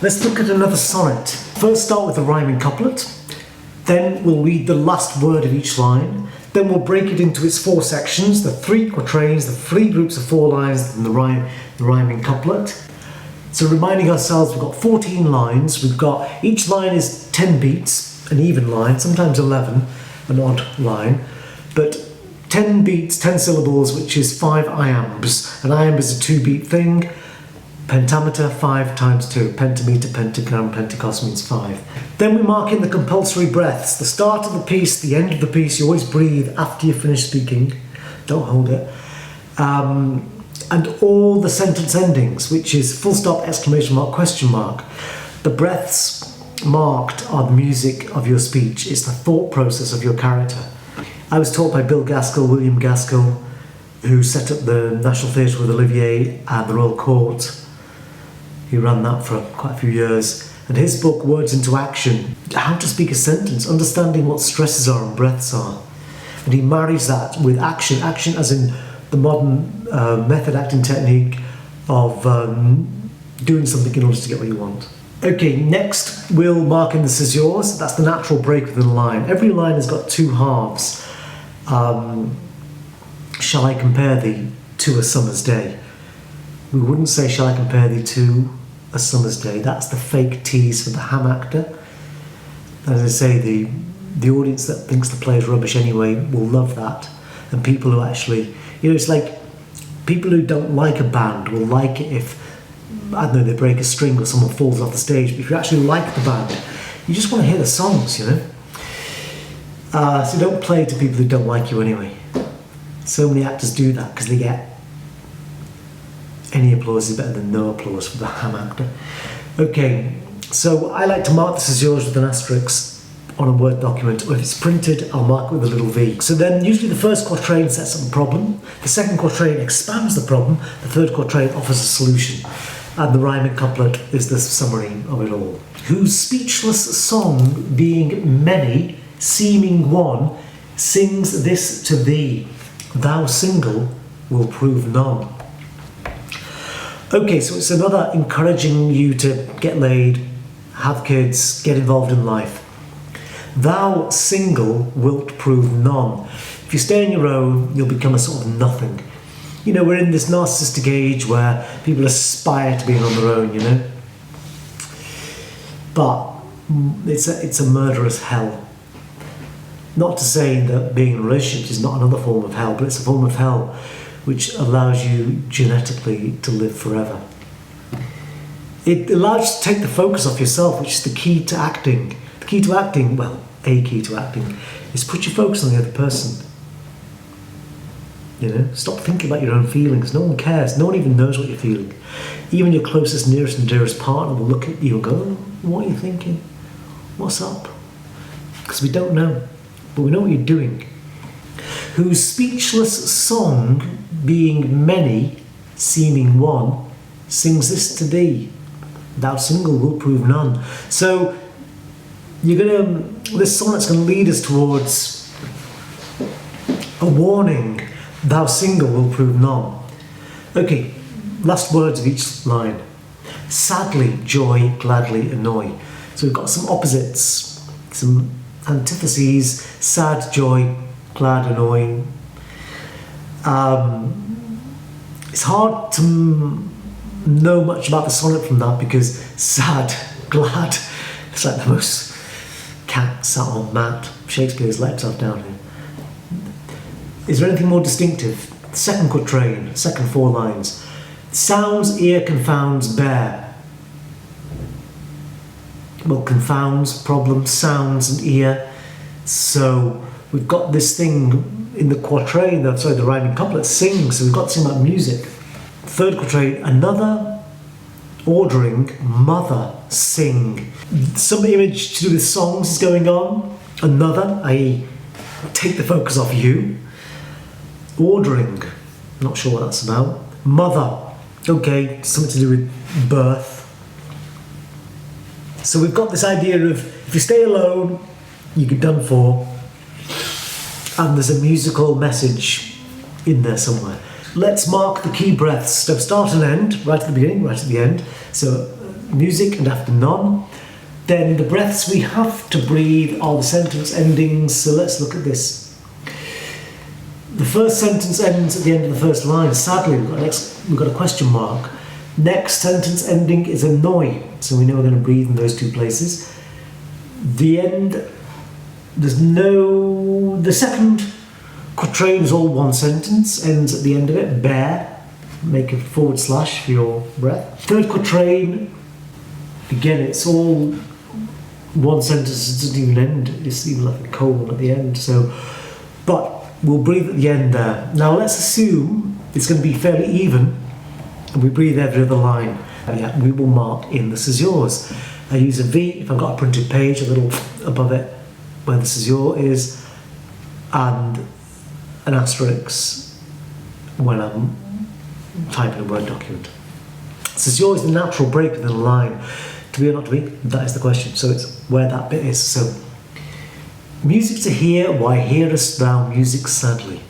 Let's look at another sonnet. First start with the rhyming couplet, then we'll read the last word of each line, then we'll break it into its 4 sections, the 3 quatrains, the 3 groups of 4 lines, and the rhyming couplet. So reminding ourselves, we've got 14 lines, each line is 10 beats, an even line, sometimes 11, an odd line, but 10 beats, 10 syllables, which is 5 iambs. An iamb is a 2-beat thing. Pentameter, 5 times 2. Pentameter, pentagram, pentecost means 5. Then we mark in the compulsory breaths. The start of the piece, the end of the piece, you always breathe after you finish speaking. Don't hold it. And all the sentence endings, which is full stop, exclamation mark, question mark. The breaths marked are the music of your speech. It's the thought process of your character. I was taught by William Gaskell, who set up the National Theatre with Olivier and the Royal Court. He ran that for quite a few years. And his book, Words into Action, how to speak a sentence, understanding what stresses are and breaths are. And he marries that with action. Action as in the modern method acting technique of doing something in order to get what you want. Okay, next we'll mark in the Cesures. That's the natural break within a line. Every line has got 2 halves. Shall I compare thee to a summer's day? We wouldn't say, shall I compare thee to a summer's day? That's the fake tease for the ham actor. As I say, the audience that thinks the play is rubbish anyway will love that. And people who actually, it's like people who don't like a band will like it if, I don't know, they break a string or someone falls off the stage. But if you actually like the band, you just want to hear the songs, So don't play to people who don't like you anyway. So many actors do that because they get any applause is better than no applause for the ham actor. Okay, so I like to mark the Cesures with an asterisk on a Word document, or if it's printed, I'll mark it with a little V. So then usually the first quatrain sets up a problem, the second quatrain expands the problem, the third quatrain offers a solution, and the rhyming couplet is the summary of it all. Whose speechless song, being many, seeming one, sings this to thee, thou single will prove none. Okay, so it's another encouraging you to get laid, have kids, get involved in life. Thou single wilt prove none. If you stay on your own, you'll become a sort of nothing. We're in this narcissistic age where people aspire to being on their own, But it's a murderous hell. Not to say that being in a relationship is not another form of hell, but it's a form of hell which allows you genetically to live forever. It allows you to take the focus off yourself, which is the key to acting. The key to acting, a key to acting, is put your focus on the other person. Stop thinking about your own feelings. No one cares. No one even knows what you're feeling. Even your closest, nearest and dearest partner will look at you and go, what are you thinking? What's up? Because we don't know, but we know what you're doing. Whose speechless song, being many, seeming one, sings this to thee, thou single will prove none. So this sonnet's going to lead us towards a warning, thou single will prove none. Okay, last words of each line. Sadly, joy, gladly, annoy. So we've got some opposites, some antitheses, sad, joy, glad, annoying. It's hard to know much about the sonnet from that because sad, glad, it's like the most cat sat on mat. Shakespeare's let himself down here. Is there anything more distinctive? The second quatrain, second 4 lines. Sounds, ear, confounds, bear. Well, confounds, problem, sounds and ear. So we've got this thing in the quatrain, the rhyming couplet, sing, so we've got to sing about music. Third quatrain, another, ordering, mother, sing. Some image to do with songs is going on. Another, i.e. take the focus off you. Ordering, not sure what that's about. Mother, okay, something to do with birth. So we've got this idea of, if you stay alone, you get done for. And there's a musical message in there somewhere. Let's mark the key breaths. So start and end, right at the beginning, right at the end. So music and after none. Then the breaths we have to breathe are the sentence endings. So let's look at this. The first sentence ends at the end of the first line. Sadly, we've got a question mark. Next sentence ending is annoy. So we know we're going to breathe in those two places. The end, the second quatrain is all one sentence, ends at the end of it. Bear, make a / for your breath. Third quatrain, again, it's all one sentence, it doesn't even end, it's even like a colon at the end. So, but we'll breathe at the end there. Now let's assume it's going to be fairly even, and we breathe every other line. Yeah, we will mark in the Cesures. I use a V if I've got a printed page, a little above it where the Cesure is, and an asterisk when I'm typing a Word document. Cesure is the natural break within a line. To be or not to be, that is the question. So it's where that bit is. So, music to hear, why hearest thou music sadly?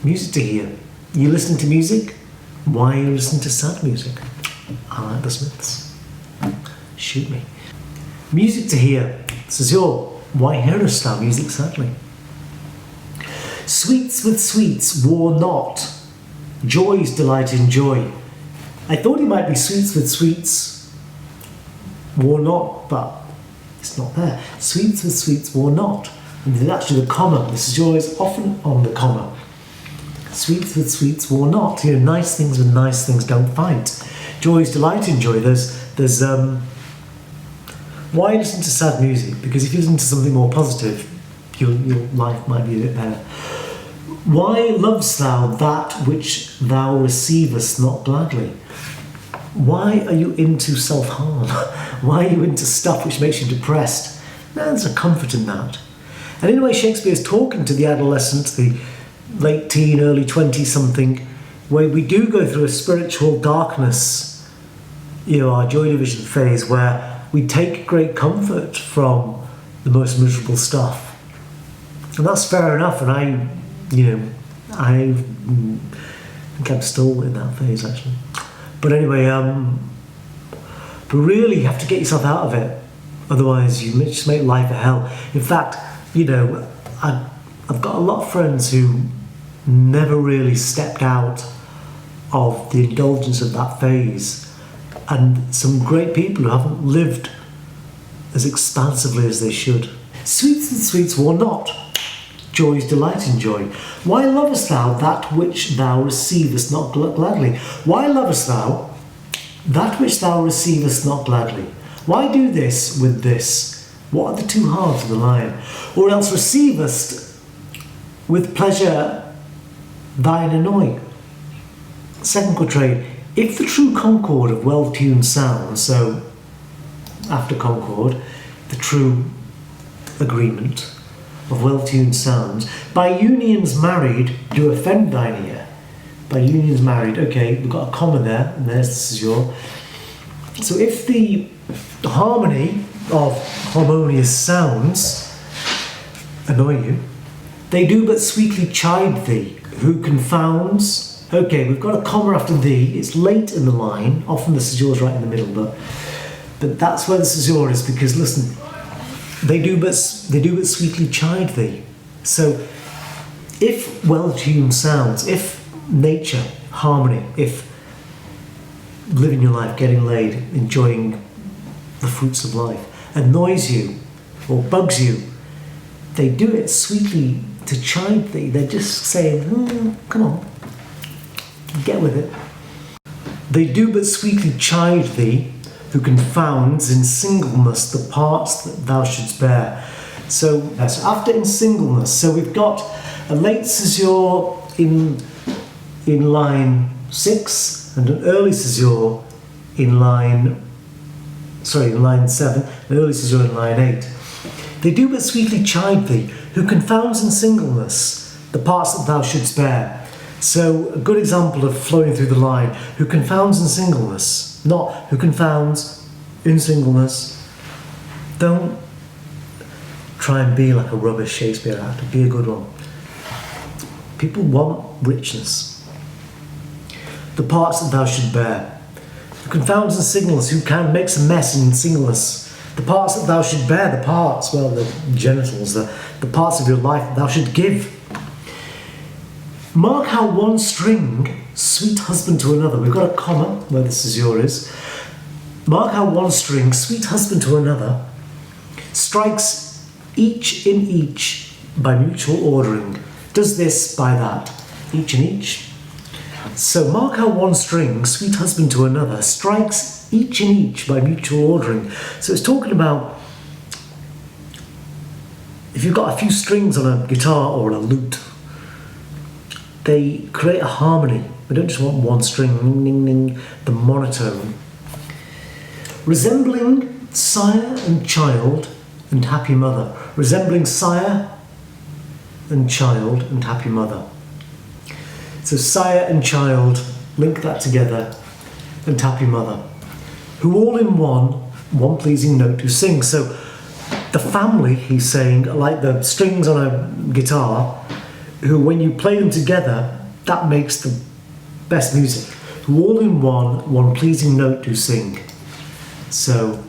Music to hear. You listen to music, why you listen to sad music? I like the Smiths. Shoot me. Music to hear. Cesure, why hearest thou music sadly? Sweets with sweets war not, joys delight in joy. I thought it might be sweets with sweets war not, but it's not there. Sweets with sweets war not. And there's actually the comma. The Cesure is often on the comma. Sweets with sweets war not. You know, nice things with nice things don't fight. Joys delight in joy. There's why listen to sad music? Because if you listen to something more positive, your life might be a bit better. Why lovest thou that which thou receivest not gladly? Why are you into self-harm? Why are you into stuff which makes you depressed? There's a comfort in that. And in a way, Shakespeare's talking to the adolescent, the late teen, early 20-something, where we do go through a spiritual darkness, our joy division phase, where we take great comfort from the most miserable stuff. And that's fair enough, and I think I'm still in that phase, actually. But anyway, but really you have to get yourself out of it. Otherwise you just make life a hell. In fact, I've got a lot of friends who never really stepped out of the indulgence of that phase, and some great people who haven't lived as expansively as they should. Sweets and sweets war not, joys delight in joy. Why lovest thou that which thou receivest not gladly? Why lovest thou that which thou receivest not gladly? Why do this with this? What are the two halves of the line? Or else receivest with pleasure thine annoy. Second quatrain. If the true concord of well-tuned sounds, so after concord, the true agreement of well-tuned sounds, by unions married do offend thine ear. By unions married, okay, we've got a comma there, and there's the Cesure. So if the harmony of harmonious sounds annoy you, they do but sweetly chide thee, who confounds. Okay, we've got a comma after thee, it's late in the line, often the Cesure's right in the middle, but that's where the Cesure is, because listen, they do but sweetly chide thee. So if well-tuned sounds, if nature, harmony, if living your life, getting laid, enjoying the fruits of life annoys you or bugs you, they do it sweetly to chide thee. They're just saying, come on, get with it. They do but sweetly chide thee, who confounds in singleness the parts that thou shouldst bear. So after in singleness, so we've got a late Cesure in line 6 and an early Cesure in line 7, an early Cesure in line 8. They do but sweetly chide thee, who confounds in singleness the parts that thou shouldst bear. So a good example of flowing through the line, who confounds in singleness, not who confounds in singleness. Don't try and be like a rubbish Shakespeare actor, be a good one. People want richness. The parts that thou should bear. confounds and signals, who can makes a mess in singleness. The parts that thou should bear, the parts, well, the genitals, the parts of your life that thou should give. Mark how one string, sweet husband to another, we've got a comma where the caesure is. Mark how one string, sweet husband to another, strikes each in each by mutual ordering. Does this by that, each in each. So mark how one string, sweet husband to another, strikes each in each by mutual ordering. So it's talking about if you've got a few strings on a guitar or a lute, they create a harmony. We don't just want one string, ning, ning, ning, the monotone. Resembling sire and child and happy mother. Resembling sire and child and happy mother. So sire and child, link that together, and happy mother. Who all in one pleasing note to sing. So the family, he's saying, like the strings on a guitar, who when you play them together, that makes the best music. Who all in one pleasing note to sing. So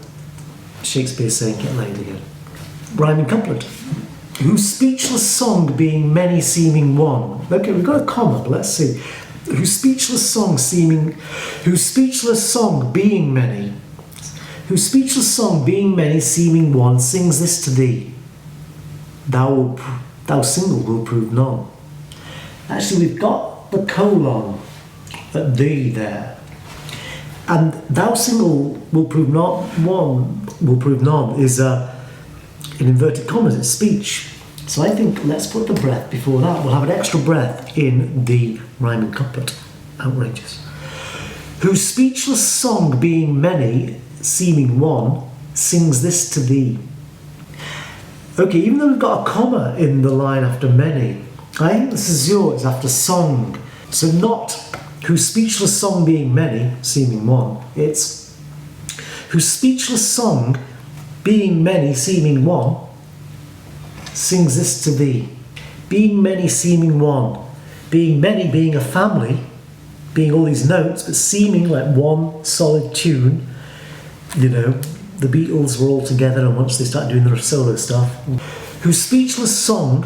Shakespeare saying, get laid again. Rhyming couplet. Whose speechless song being many seeming one. Okay, we've got a comma, but let's see. Whose speechless song being many. Whose speechless song being many seeming one sings this to thee. Thou single will prove none. Actually, we've got the colon at thee there. And thou single will prove not one will prove none is in inverted commas, it's speech. So I think let's put the breath before that. We'll have an extra breath in the rhyming couplet. Outrageous. Whose speechless song being many, seeming one, sings this to thee. Okay, even though we've got a comma in the line after many, I think the caesure is after song. So not whose speechless song being many, seeming one, it's whose speechless song being many, seeming one, sings this to thee. Being many, seeming one. Being many, being a family, being all these notes, but seeming like one solid tune. You know, the Beatles were all together, and once they started doing their solo stuff. Whose speechless song,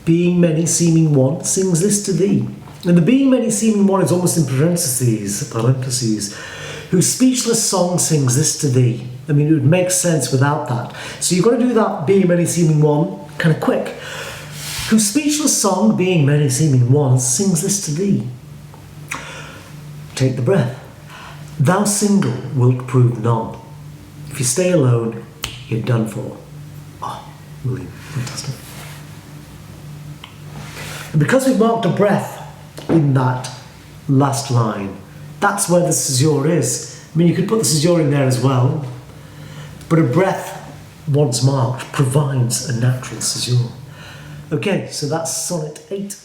being many, seeming one, sings this to thee. And the being many, seeming one is almost in parentheses. Whose speechless song sings this to thee. I mean, it would make sense without that. So you've got to do that being many, seeming one kind of quick. Whose speechless song, being many, seeming one, sings this to thee. Take the breath. Thou single wilt prove none. If you stay alone, you're done for. Oh, really fantastic. And because we've marked a breath in that last line, that's where the caesure is. I mean, you could put the caesure in there as well, but a breath, once marked, provides a natural caesure. Okay, so that's Sonnet 8.